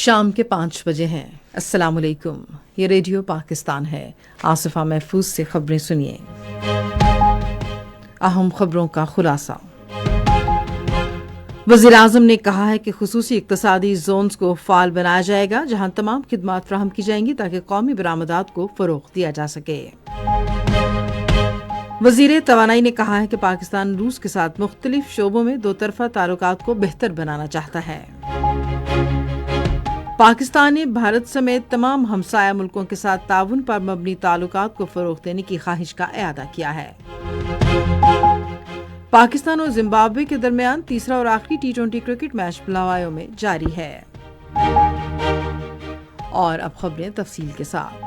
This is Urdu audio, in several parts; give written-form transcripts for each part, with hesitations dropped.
شام کے 5 بجے ہیں۔ السلام علیکم، یہ ریڈیو پاکستان ہے۔ آصفہ محفوظ سے خبریں سنیے۔ اہم خبروں کا خلاصہ۔ وزیراعظم نے کہا ہے کہ خصوصی اقتصادی زونز کو فعال بنایا جائے گا جہاں تمام خدمات فراہم کی جائیں گی تاکہ قومی برآمدات کو فروغ دیا جا سکے۔ وزیر توانائی نے کہا ہے کہ پاکستان روس کے ساتھ مختلف شعبوں میں دو طرفہ تعلقات کو بہتر بنانا چاہتا ہے۔ پاکستان نے بھارت سمیت تمام ہمسایہ ملکوں کے ساتھ تعاون پر مبنی تعلقات کو فروغ دینے کی خواہش کا اعادہ کیا ہے۔ پاکستان اور زمبابوے کے درمیان تیسرا اور آخری T20 کرکٹ میچ بلاوایو میں جاری ہے۔ اور اب خبریں تفصیل کے ساتھ۔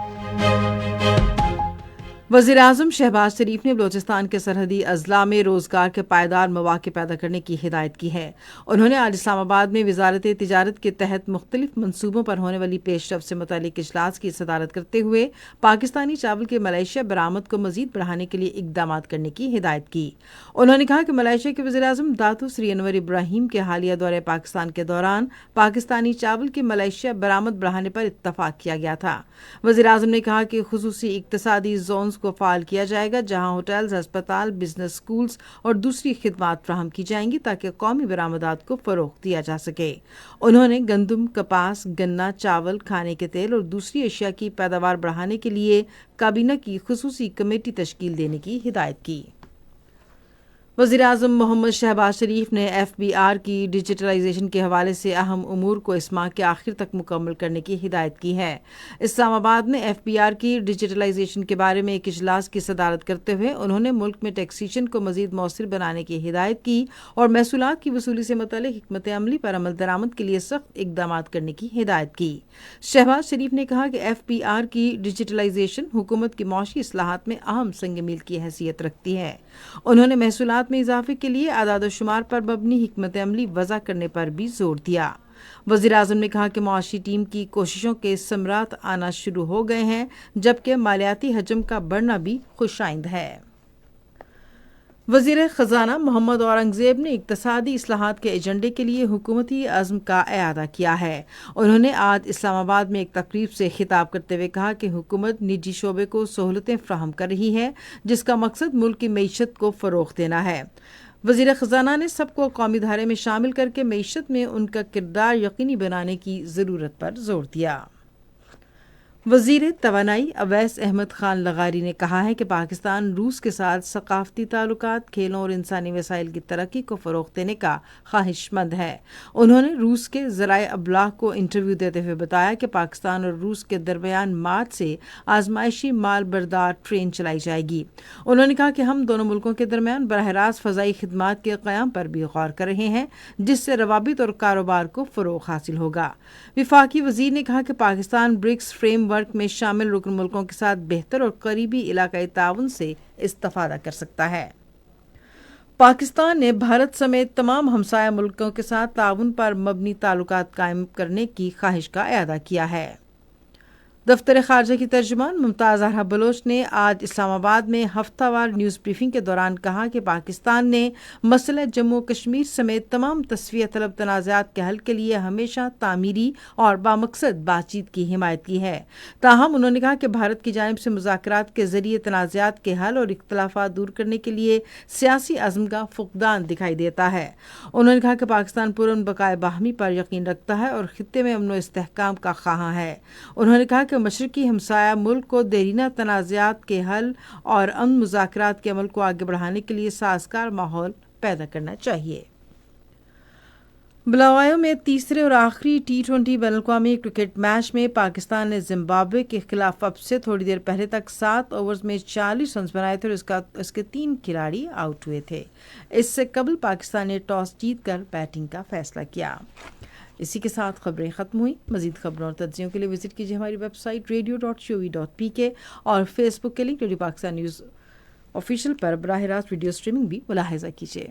وزیر اعظم شہباز شریف نے بلوچستان کے سرحدی اضلاع میں روزگار کے پائیدار مواقع پیدا کرنے کی ہدایت کی ہے۔ انہوں نے آج اسلام آباد میں وزارت تجارت کے تحت مختلف منصوبوں پر ہونے والی پیش رفت سے متعلق اجلاس کی صدارت کرتے ہوئے پاکستانی چاول کے ملائیشیا برآمد کو مزید بڑھانے کے لیے اقدامات کرنے کی ہدایت کی۔ انہوں نے کہا کہ ملائیشیا کے وزیر اعظم داتو سری انور ابراہیم کے حالیہ دورہ پاکستان کے دوران پاکستانی چاول کی ملائیشیا برآمد بڑھانے پر اتفاق کیا گیا تھا۔ وزیر اعظم نے کہا کہ خصوصی اقتصادی زونز کو فعال کیا جائے گا جہاں ہوٹلز، ہسپتال، بزنس اسکولز اور دوسری خدمات فراہم کی جائیں گی تاکہ قومی برآمدات کو فروغ دیا جا سکے۔ انہوں نے گندم، کپاس، گنا، چاول، کھانے کے تیل اور دوسری اشیاء کی پیداوار بڑھانے کے لیے کابینہ کی خصوصی کمیٹی تشکیل دینے کی ہدایت کی۔ وزیر اعظم محمد شہباز شریف نے FBR کی ڈیجیٹلائزیشن کے حوالے سے اہم امور کو اس ماہ کے آخر تک مکمل کرنے کی ہدایت کی ہے۔ اسلام آباد میں FBR کی ڈیجیٹلائزیشن کے بارے میں ایک اجلاس کی صدارت کرتے ہوئے انہوں نے ملک میں ٹیکسیشن کو مزید مؤثر بنانے کی ہدایت کی اور محصولات کی وصولی سے متعلق حکمت عملی پر عمل درآمد کے لیے سخت اقدامات کرنے کی ہدایت کی۔ شہباز شریف نے کہا کہ FBR کی ڈیجیٹلائزیشن حکومت کی معاشی اصلاحات میں اہم سنگ میل کی حیثیت رکھتی ہے۔ انہوں نے محصولات میں اضافے کے لیے اعداد و شمار پر مبنی حکمت عملی وضع کرنے پر بھی زور دیا۔ وزیر اعظم نے کہا کہ معاشی ٹیم کی کوششوں کے ثمرات آنا شروع ہو گئے ہیں جبکہ مالیاتی حجم کا بڑھنا بھی خوش آئند ہے۔ وزیر خزانہ محمد اورنگزیب نے اقتصادی اصلاحات کے ایجنڈے کے لیے حکومتی عزم کا اعادہ کیا ہے۔ انہوں نے آج اسلام آباد میں ایک تقریب سے خطاب کرتے ہوئے کہا کہ حکومت نجی شعبے کو سہولتیں فراہم کر رہی ہے جس کا مقصد ملک کی معیشت کو فروغ دینا ہے۔ وزیر خزانہ نے سب کو قومی دھارے میں شامل کر کے معیشت میں ان کا کردار یقینی بنانے کی ضرورت پر زور دیا۔ وزیر توانائی اویس احمد خان لغاری نے کہا ہے کہ پاکستان روس کے ساتھ ثقافتی تعلقات، کھیلوں اور انسانی وسائل کی ترقی کو فروغ دینے کا خواہش مند ہے۔ انہوں نے روس کے ذرائع ابلاغ کو انٹرویو دیتے ہوئے بتایا کہ پاکستان اور روس کے درمیان مارچ سے آزمائشی مال بردار ٹرین چلائی جائے گی۔ انہوں نے کہا کہ ہم دونوں ملکوں کے درمیان براہ راست فضائی خدمات کے قیام پر بھی غور کر رہے ہیں جس سے روابط اور کاروبار کو فروغ حاصل ہوگا۔ وفاقی وزیر نے کہا کہ پاکستان برکس فریم ورک میں شامل رکن ملکوں کے ساتھ بہتر اور قریبی علاقائی تعاون سے استفادہ کر سکتا ہے۔ پاکستان نے بھارت سمیت تمام ہمسایہ ملکوں کے ساتھ تعاون پر مبنی تعلقات قائم کرنے کی خواہش کا اعادہ کیا ہے۔ دفتر خارجہ کی ترجمان ممتاز احرا بلوچ نے آج اسلام آباد میں ہفتہ وار نیوز بریفنگ کے دوران کہا کہ پاکستان نے مسئلہ جموں کشمیر سمیت تمام تسویہ طلب تنازعات کے حل کے لیے ہمیشہ تعمیری اور بامقصد بات چیت کی حمایت کی ہے۔ تاہم انہوں نے کہا کہ بھارت کی جانب سے مذاکرات کے ذریعے تنازعات کے حل اور اختلافات دور کرنے کے لیے سیاسی عزم کا فقدان دکھائی دیتا ہے۔ انہوں نے کہا کہ پاکستان پرامن بقائے باہمی پر یقین رکھتا ہے اور خطے میں امن و استحکام کا خواہاں ہے۔ انہوں نے کہا کہ مشرقی ہمسایہ ملک کو دیرینہ تنازعات کے حل اور امن مذاکرات کے عمل کو آگے بڑھانے کے لیے سازگار ماحول پیدا کرنا چاہیے۔ بلاوایو میں تیسرے اور آخری T20 بین الاقوامی کرکٹ میچ میں پاکستان نے زمبابوے کے خلاف اب سے تھوڑی دیر پہلے تک 7 اوورز میں 40 رنز بنائے تھے اور اس کے 3 کھلاڑی آؤٹ ہوئے تھے۔ اس سے قبل پاکستان نے ٹاس جیت کر بیٹنگ کا فیصلہ کیا۔ اسی کے ساتھ خبریں ختم ہوئیں۔ مزید خبروں اور تجزیوں کے لیے وزٹ کیجیے ہماری ویب سائٹ radio.coe.pk اور فیس بک کے link radio Pakistan news official پر براہ راست ویڈیو اسٹریمنگ بھی ملاحظہ کیجیے۔